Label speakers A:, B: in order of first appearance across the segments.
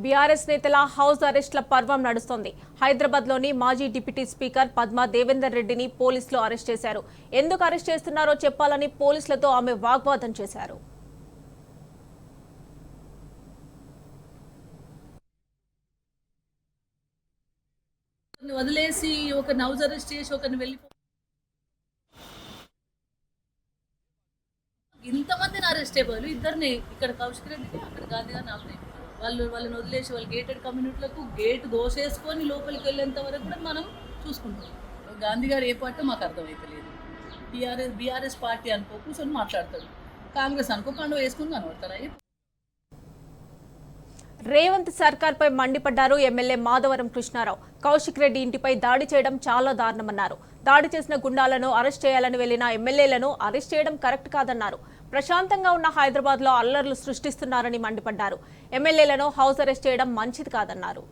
A: BRS నేతల house అరెస్ట్ల పర్వం నడుస్తోంది. హైదరాబాద్లోని మాజీ డిప్యూటీ స్పీకర్ పద్మా దేవేందర్ రెడ్డిని పోలీసులు అరెస్ట్ చేశారు. ఎందుకు అరెస్ట్ చేస్తున్నారో చెప్పాలని పోలీసులతో ఆమె వాగ్వాదం చేశారు.
B: వదిలేసి ఒక హౌస్ అరెస్ట్ చేసి ఒకరిని వెళ్ళిపో ఇంతమందిని అరెస్ట్ అయిపోయారు. ఇద్దరిని ఇక్కడ కౌశిక్ రెడ్డిని అక్కడ గాంధీ గారిని ఆపినాయి. వాళ్ళని వదిలేసి వాళ్ళు గేటెడ్ కమ్యూనిటీలకు గేట్ దోసేసుకొని లోపలికి వెళ్ళేంత వరకు కూడా మనం చూసుకుంటాం. గాంధీ గారు ఏ పార్టీ మాకు అర్థమైతలేదు. బీఆర్ఎస్ పార్టీ అనుకో కూర్చొని మాట్లాడతాడు, కాంగ్రెస్ అనుకో కండు వేసుకుని కనబడతారా?
A: రేవంత్ సర్కార్పై మండిపడ్డారు ఎమ్మెల్యే మాధవరం కృష్ణారావు. కౌశిక్ రెడ్డి ఇంటిపై దాడి చేయడం చాలా దారుణమన్నారు. దాడి చేసిన గుండాలను అరెస్ట్ చేయాలని వెళ్లిన ఎమ్మెల్యేలను అరెస్ట్ చేయడం కరెక్ట్ కాదన్నారు. ప్రశాంతంగా ఉన్న హైదరాబాద్లో అల్లర్లు సృష్టిస్తున్నారని మండిపడ్డారు. ఎమ్మెల్యేలను హౌస్ అరెస్ట్ చేయడం మంచిది కాదన్నారు.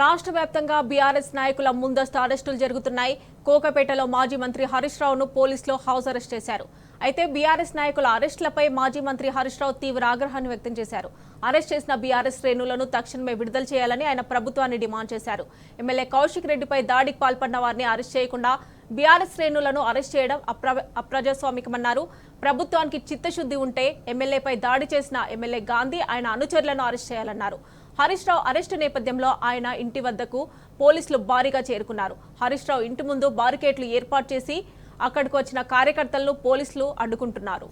A: రాష్ట్ర వ్యాప్తంగా బీఆర్ఎస్ నాయకుల ముందస్తు అరెస్టులు జరుగుతున్నాయి. కోకపేటలో మాజీ మంత్రి హరీష్ రావును పోలీసులు హౌస్ అరెస్ట్ చేశారు. అయితే బీఆర్ఎస్ నాయకుల అరెస్టులపై మాజీ మంత్రి హరీష్ రావు తీవ్ర ఆగ్రహాన్ని వ్యక్తం చేశారు. అరెస్ట్ చేసిన బీఆర్ఎస్ శ్రేణులను తక్షణమే విడుదల చేయాలని ఆయన ప్రభుత్వాన్ని డిమాండ్ చేశారు. ఎమ్మెల్యే కౌశిక్ రెడ్డిపై దాడికి పాల్పడిన వారిని అరెస్ట్ చేయకుండా బీఆర్ఎస్ శ్రేణులను అరెస్ట్ చేయడం అప్రజాస్వామికమన్నారు. ప్రభుత్వానికి చిత్తశుద్ధి ఉంటే ఎమ్మెల్యేపై దాడి చేసిన ఎమ్మెల్యే గాంధీ ఆయన అనుచరులను అరెస్ట్ చేయాలన్నారు. హరీష్ రావు అరెస్టు నేపథ్యంలో ఆయన ఇంటి వద్దకు పోలీసులు భారీగా చేరుకున్నారు. హరీష్ రావు ఇంటి ముందు బారికేడ్లు ఏర్పాటు చేసి అక్కడికి వచ్చిన కార్యకర్తలను పోలీసులు అడ్డుకుంటున్నారు.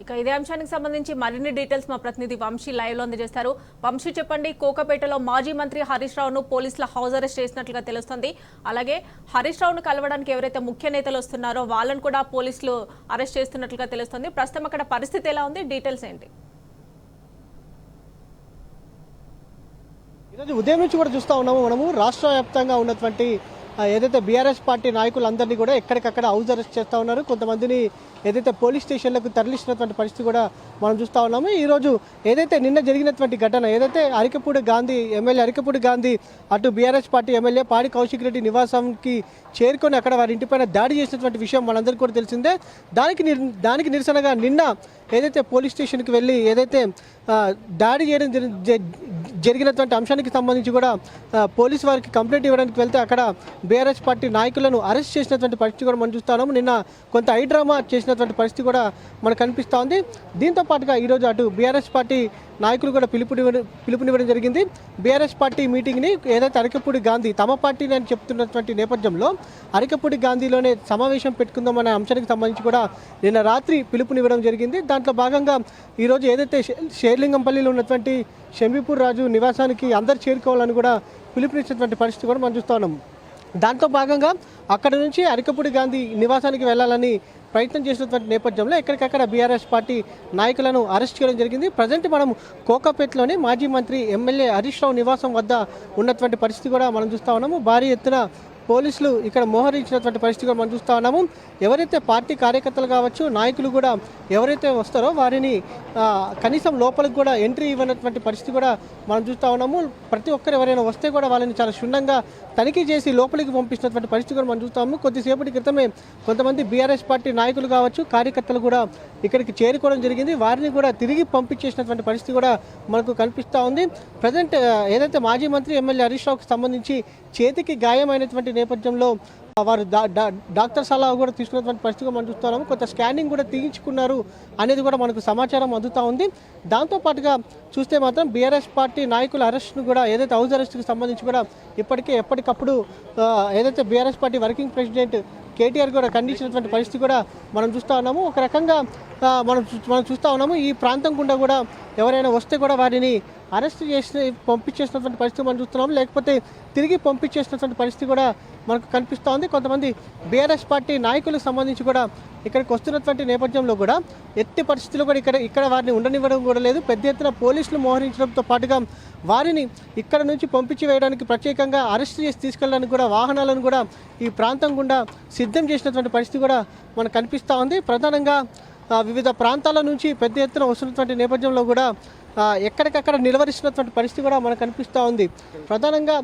A: ఇక ఇదే అంశానికి సంబంధించి మరిన్ని డీటెయిల్స్ మా ప్రతినిధి వంశీ లైవ్ లో అందజేస్తారు. వంశీ, చెప్పండి, కోకపేటలో మాజీ మంత్రి హరీష్ రావును పోలీసులు హౌస్ అరెస్ట్ చేసినట్లుగా తెలుస్తుంది. అలాగే హరీష్ రావును కలవడానికి ఎవరైతే ముఖ్య నేతలు వస్తున్నారో వాళ్ళను కూడా పోలీసులు అరెస్ట్ చేస్తున్నట్లుగా తెలుస్తుంది. ప్రస్తుతం అక్కడ పరిస్థితి ఎలా ఉంది, డీటెయిల్స్ ఏంటి?
C: ఈరోజు ఉదయం నుంచి కూడా చూస్తూ ఉన్నాము మనము రాష్ట్ర వ్యాప్తంగా ఉన్నటువంటి ఏదైతే బీఆర్ఎస్ పార్టీ నాయకులందరినీ కూడా ఎక్కడికక్కడ హౌస్ అరెస్ట్ చేస్తూ ఉన్నారు. కొంతమందిని ఏదైతే పోలీస్ స్టేషన్లకు తరలిస్తున్నటువంటి పరిస్థితి కూడా మనం చూస్తూ ఉన్నాము. ఈరోజు ఏదైతే నిన్న జరిగినటువంటి ఘటన ఏదైతే అరికపూడి గాంధీ ఎమ్మెల్యే అరికపూడి గాంధీ అటు బీఆర్ఎస్ పార్టీ ఎమ్మెల్యే పాడి కౌశిక్ రెడ్డి నివాసానికి చేరుకొని అక్కడ వారి ఇంటిపైన దాడి చేసినటువంటి విషయం మనందరికీ కూడా తెలిసిందే. దానికి నిరసనగా నిన్న ఏదైతే పోలీస్ స్టేషన్కి వెళ్ళి ఏదైతే దాడి చేయడం జరిగినటువంటి అంశానికి సంబంధించి కూడా పోలీసు వారికి కంప్లైంట్ ఇవ్వడానికి వెళ్తే అక్కడ బీఆర్ఎస్ పార్టీ నాయకులను అరెస్ట్ చేసినటువంటి పరిస్థితి కూడా మనం చూస్తున్నాము. నిన్న కొంత ఐడ్రామా చేసినటువంటి పరిస్థితి కూడా మనకు కనిపిస్తూ ఉంది. దీంతో పాటుగా ఈరోజు అటు బీఆర్ఎస్ పార్టీ నాయకులు కూడా పిలుపునివ్వడం జరిగింది. బీఆర్ఎస్ పార్టీ మీటింగ్ని ఏదైతే అరకపూడి గాంధీ తమ పార్టీని అని చెప్తున్నటువంటి నేపథ్యంలో అరకపూడి గాంధీలోనే సమావేశం పెట్టుకుందామనే అంశానికి సంబంధించి కూడా నిన్న రాత్రి పిలుపునివ్వడం జరిగింది. దాంట్లో భాగంగా ఈరోజు ఏదైతే షేర్లింగంపల్లిలో ఉన్నటువంటి షంబీపూర్ రాజు నివాసానికి అందరు చేరుకోవాలని కూడా పిలుపునిచ్చినటువంటి పరిస్థితి కూడా మనం చూస్తూ ఉన్నాం. దాంతో భాగంగా అక్కడ నుంచి అరకపూడి గాంధీ నివాసానికి వెళ్ళాలని ప్రయత్నం చేసినటువంటి నేపథ్యంలో ఎక్కడికక్కడ బీఆర్ఎస్ పార్టీ నాయకులను అరెస్ట్ చేయడం జరిగింది. ప్రజెంట్ మనం కోకాపేటలోని మాజీ మంత్రి ఎమ్మెల్యే హరీష్ రావు నివాసం వద్ద ఉన్నటువంటి పరిస్థితి కూడా మనం చూస్తూ ఉన్నాము. భారీ ఎత్తున పోలీసులు ఇక్కడ మోహరించినటువంటి పరిస్థితి కూడా మనం చూస్తూ ఉన్నాము. ఎవరైతే పార్టీ కార్యకర్తలు కావచ్చు, నాయకులు కూడా ఎవరైతే వస్తారో వారిని కనీసం లోపలికి కూడా ఎంట్రీ ఇవ్వనటువంటి పరిస్థితి కూడా మనం చూస్తూ ఉన్నాము. ప్రతి ఒక్కరు ఎవరైనా వస్తే కూడా వాళ్ళని చాలా క్షుణ్ణంగా తనిఖీ చేసి లోపలికి పంపిస్తున్నటువంటి పరిస్థితి కూడా మనం చూస్తాము. కొద్దిసేపటి క్రితమే కొంతమంది బీఆర్ఎస్ పార్టీ నాయకులు కావచ్చు, కార్యకర్తలు కూడా ఇక్కడికి చేరుకోవడం జరిగింది. వారిని కూడా తిరిగి పంపించేసినటువంటి పరిస్థితి కూడా మనకు కనిపిస్తూ ఉంది. ప్రజెంట్ ఏదైతే మాజీ మంత్రి ఎమ్మెల్యే హరీష్ రావుకి సంబంధించి చేతికి గాయమైనటువంటి నేపథ్యంలో వారు డాక్టర్ సలహా కూడా తీసుకున్నటువంటి పరిస్థితిగా మనం చూస్తున్నాము. కొంత స్కానింగ్ కూడా తీయించుకున్నారు అనేది కూడా మనకు సమాచారం అందుతూ ఉంది. దాంతోపాటుగా చూస్తే మాత్రం బీఆర్ఎస్ పార్టీ నాయకుల అరెస్ట్ను కూడా ఏదైతే హౌస్ అరెస్ట్కి సంబంధించి కూడా ఇప్పటికే ఎప్పటికప్పుడు ఏదైతే BRS party working president KTR కూడా ఖండించినటువంటి పరిస్థితి కూడా మనం చూస్తూ ఉన్నాము. ఒక రకంగా మనం చూస్తూ ఉన్నాము. ఈ ప్రాంతం గుండా కూడా ఎవరైనా వస్తే కూడా వారిని అరెస్ట్ చేసి పంపించేసినటువంటి పరిస్థితి మనం చూస్తున్నాము. లేకపోతే తిరిగి పంపించేసినటువంటి పరిస్థితి కూడా మనకు కనిపిస్తూ ఉంది. కొంతమంది బీఆర్ఎస్ పార్టీ నాయకులకు సంబంధించి కూడా ఇక్కడికి వస్తున్నటువంటి నేపథ్యంలో కూడా ఎట్టి పరిస్థితుల్లో కూడా ఇక్కడ వారిని ఉండనివ్వడం కూడా లేదు. పెద్ద ఎత్తున పోలీసులు మోహరించడంతో పాటుగా వారిని ఇక్కడ నుంచి పంపించి వేయడానికి ప్రత్యేకంగా అరెస్ట్ చేసి తీసుకెళ్ళడానికి కూడా వాహనాలను కూడా ఈ ప్రాంతం గుండా సిద్ధం చేసినటువంటి పరిస్థితి కూడా మనకు కనిపిస్తూ ఉంది. ప్రధానంగా వివిధ ప్రాంతాల నుంచి పెద్ద ఎత్తున వస్తున్నటువంటి నేపథ్యంలో కూడా ఎక్కడికక్కడ నిలవరిస్తున్నటువంటి పరిస్థితి కూడా మనకు కనిపిస్తూ ఉంది. ప్రధానంగా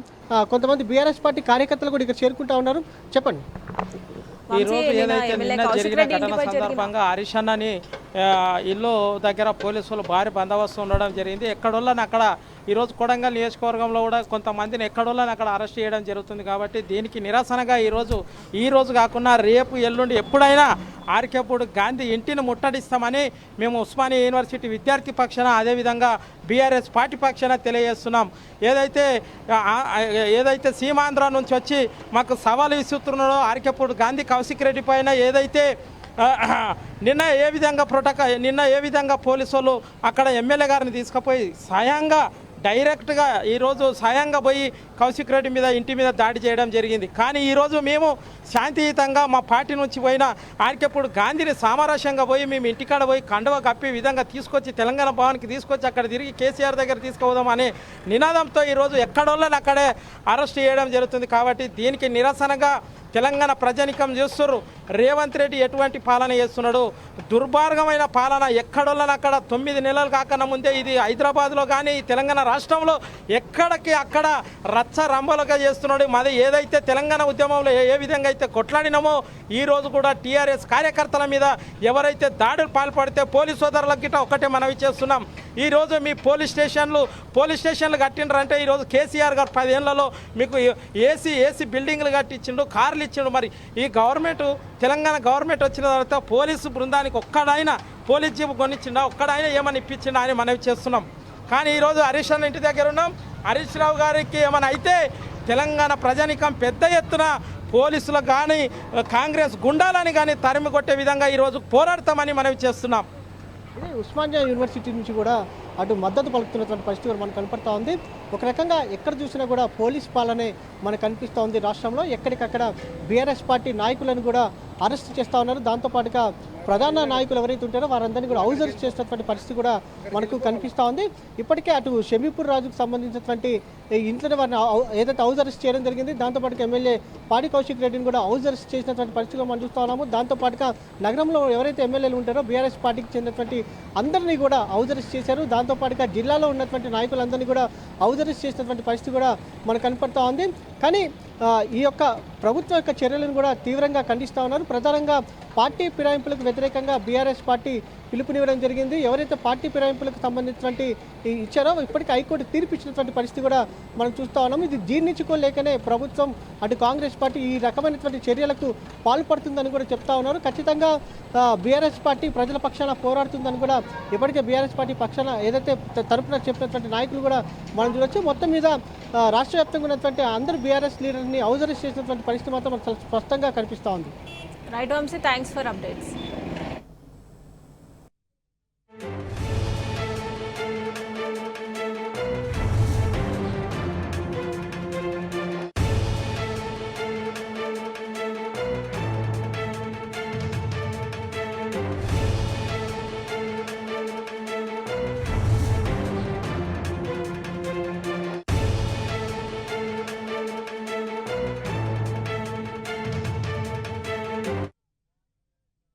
C: కొంతమంది బీఆర్ఎస్ పార్టీ కార్యకర్తలు కూడా ఇక్కడ చేరుకుంటా ఉన్నారు. చెప్పండి.
D: ఈ రోజు ఏదైతే నిన్న జరిగిన ఘటన సందర్భంగా హరీష్ అన్నని ఇల్లు దగ్గర పోలీసులు భారీ బందోబస్తు ఉండడం జరిగింది. ఎక్కడోళ్ళని అక్కడ ఈరోజు కొడంగల్ నియోజకవర్గంలో కూడా కొంతమందిని ఎక్కడోళ్ళని అక్కడ అరెస్ట్ చేయడం జరుగుతుంది. కాబట్టి దీనికి నిరసనగా ఈరోజు కాకుండా రేపు ఎల్లుండి ఎప్పుడైనా ఆర్కేపూడి గాంధీ ఇంటిని ముట్టడిస్తామని మేము ఉస్మానియా యూనివర్సిటీ విద్యార్థి పక్షాన అదేవిధంగా బీఆర్ఎస్ పార్టీ పక్షాన తెలియజేస్తున్నాం. ఏదైతే సీమాంధ్ర నుంచి వచ్చి మాకు సవాలు విసురుతున్నాడో ఆర్కేపూడి గాంధీ కౌశిక్ రెడ్డి పైన ఏదైతే నిన్న ఏ విధంగా పోలీసు వాళ్ళు అక్కడ ఎమ్మెల్యే గారిని తీసుకుపోయి స్వయంగా డైరెక్ట్గా ఈరోజు స్వయంగా పోయి కౌశిక్ రెడ్డి మీద ఇంటి మీద దాడి చేయడం జరిగింది. కానీ ఈరోజు మేము శాంతియుతంగా మా పార్టీ నుంచి పోయిన ఆర్కేపూడి గాంధీని సామరస్యంగా పోయి మేము ఇంటికాడ పోయి కండువ కప్పి విధంగా తీసుకొచ్చి తెలంగాణ భవన్కి తీసుకొచ్చి అక్కడ తిరిగి కేసీఆర్ దగ్గర తీసుకుపోదాం అనే నినాదంతో ఈరోజు ఎక్కడోళ్ళని అక్కడే అరెస్ట్ చేయడం జరుగుతుంది. కాబట్టి దీనికి నిరసనగా తెలంగాణ ప్రజానికం చేస్తున్నారు. రేవంత్ రెడ్డి ఎటువంటి పాలన చేస్తున్నాడు, దుర్మార్గమైన పాలన. ఎక్కడోళ్ళని అక్కడ 9 నెలలు కాకన్నా ముందే ఇది హైదరాబాద్లో కానీ తెలంగాణ రాష్ట్రంలో ఎక్కడికి అక్కడ రచ్చ రంబలుగా చేస్తున్నాడు. మాది ఏదైతే తెలంగాణ ఉద్యమంలో ఏ విధంగా అయితే కొట్లాడినామో ఈరోజు కూడా టీఆర్ఎస్ కార్యకర్తల మీద ఎవరైతే దాడులు పాల్పడితే పోలీస్ సోదరులకు గిట్ట ఒకటే మనవి చేస్తున్నాం. ఈరోజు మీ పోలీస్ స్టేషన్లు కట్టిండ్రంటే ఈరోజు కేసీఆర్ గారు 10 ఏళ్లలో మీకు ఏసీ బిల్డింగ్లు కట్టించిండు, కార్లు ఇచ్చిండు. మరి ఈ తెలంగాణ గవర్నమెంట్ వచ్చిన తర్వాత పోలీసు బృందానికి ఒక్కడైనా పోలీస్ జీపు కొనిచ్చిండా, ఒక్కడైనా ఏమని ఇప్పించిండా అని మనవి చేస్తున్నాం. కానీ ఈరోజు హరీష్ అన్న ఇంటి దగ్గర ఉన్నాం. హరీష్ రావు గారికి ఏమైనా అయితే తెలంగాణ ప్రజానికం పెద్ద ఎత్తున పోలీసులకు కానీ కాంగ్రెస్ గుండాలని కానీ తరిమి కొట్టే విధంగా ఈరోజు పోరాడతామని మనవి చేస్తున్నాం.
C: ఇది ఉస్మానియా యూనివర్సిటీ నుంచి కూడా అటు మద్దతు పలుకుతున్నటువంటి పరిస్థితి కూడా మనకు కనపడతా ఉంది. ఒక రకంగా ఎక్కడ చూసినా కూడా పోలీస్ పాలనే మనకు కనిపిస్తూ ఉంది. రాష్ట్రంలో ఎక్కడికక్కడ బీఆర్ఎస్ పార్టీ నాయకులను కూడా అరెస్ట్ చేస్తూ ఉన్నారు. దాంతోపాటుగా ప్రధాన నాయకులు ఎవరైతే ఉంటారో వారందరినీ కూడా హౌస్ అరెస్ట్ చేసినటువంటి పరిస్థితి కూడా మనకు కనిపిస్తూ ఉంది. ఇప్పటికే అటు షమీపూర్ రాజుకు సంబంధించినటువంటి ఇంట్లోనే వారిని ఏదైతే హౌస్ అరెస్ట్ చేయడం జరిగింది. దాంతోపాటుగా ఎమ్మెల్యే పాడి కౌశిక్ రెడ్డిని కూడా హౌస్ అరెస్ట్ చేసినటువంటి పరిస్థితిలో మనం చూస్తూ ఉన్నాము. దాంతోపాటుగా నగరంలో ఎవరైతే ఎమ్మెల్యేలు ఉంటారో బీఆర్ఎస్ పార్టీకి చెందినటువంటి అందరినీ కూడా హౌస్ అరెస్ట్ చేశారు. దాంతోపాటుగా జిల్లాలో ఉన్నటువంటి నాయకులందరినీ కూడా హౌస్ అరెస్ట్ చేసినటువంటి పరిస్థితి కూడా మనకు కనపడుతూ ఉంది. కానీ ఈ యొక్క ప్రభుత్వం యొక్క చర్యలను కూడా తీవ్రంగా ఖండిస్తూ ఉన్నారు. ప్రధానంగా పార్టీ ఫిరాయింపులకు వ్యతిరేకంగా బీఆర్ఎస్ పార్టీ పిలుపునివ్వడం జరిగింది. ఎవరైతే పార్టీ ఫిరాయింపులకు సంబంధించినటువంటి ఇచ్చారో ఇప్పటికీ హైకోర్టు తీర్పు ఇచ్చినటువంటి పరిస్థితి కూడా మనం చూస్తూ ఉన్నాం. ఇది జీర్ణించుకోలేకనే ప్రభుత్వం అటు కాంగ్రెస్ పార్టీ ఈ రకమైనటువంటి చర్యలకు పాల్పడుతుందని కూడా చెప్తా ఉన్నారు. ఖచ్చితంగా బీఆర్ఎస్ పార్టీ ప్రజల పక్షాన పోరాడుతుందని కూడా ఇప్పటికే బీఆర్ఎస్ పార్టీ పక్షాన ఏదైతే తరపున చెప్పినటువంటి నాయకులు కూడా మనం చూడొచ్చు. మొత్తం మీద రాష్ట్ర వ్యాప్తంగా ఉన్నటువంటి అందరు బీఆర్ఎస్ లీడర్ని హౌస్ అరెస్ట్ చేసినటువంటి పరిస్థితి మాత్రం మనకు స్పష్టంగా కనిపిస్తూ ఉంది.
A: Right Vamshi, thanks for updates.